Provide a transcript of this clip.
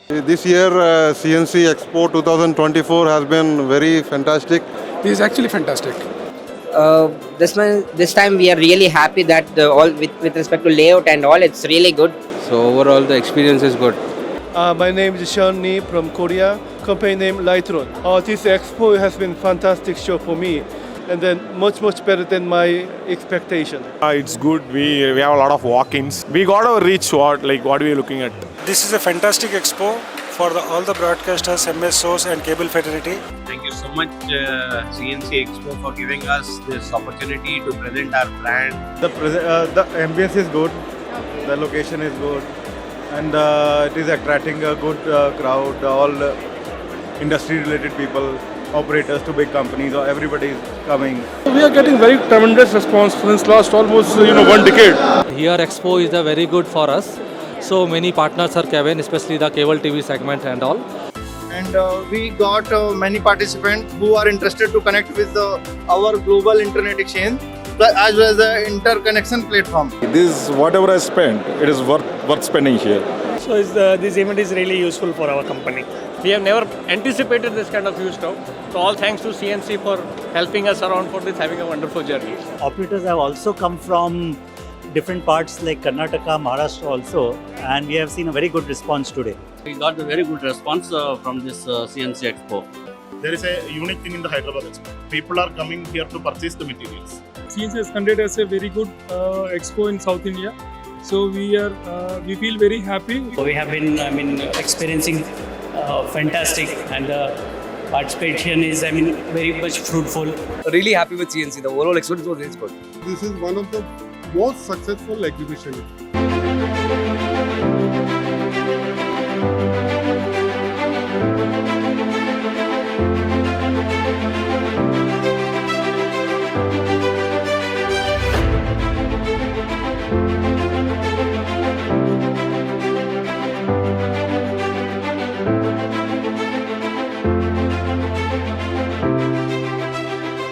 This year, CNC Expo 2024 has been very fantastic. This is actually fantastic. This time we are really happy that all with respect to layout and all, it's really good. So overall the experience is good. My name is Sean Ni from Korea. Company name Lightron. This expo has been fantastic show for me, and then much better than my expectation. It's good. We have a lot of walk-ins. We got our reach. What we are looking at. This is a fantastic expo for all the broadcasters, MSOs and cable fraternity. Thank you so much CNC Expo for giving us this opportunity to present our brand. The ambience is good, the location is good, and it is attracting a good crowd, all industry related people, operators to big companies, everybody is coming. We are getting very tremendous response since last almost 1 decade. Here Expo is very good for us. So many partners are coming, especially the cable TV segment and all. And we got many participants who are interested to connect with our global internet exchange as well as the interconnection platform. This whatever I spent, it is worth spending here. So this event is really useful for our company. We have never anticipated this kind of huge crowd. So all thanks to CNC for helping us around for this, having a wonderful journey. Operators have also come from different parts like Karnataka, Maharashtra also, and we have seen a very good response today. We got a very good response from this CNC Expo. There is a unique thing in the Hyderabad Expo. People are coming here to purchase the materials. CNC has conducted as a very good expo in South India. So we feel very happy. So we have been, experiencing fantastic, and participation is, very much fruitful. Really happy with CNC. The overall experience was really good. This is one of the most successful exhibitions.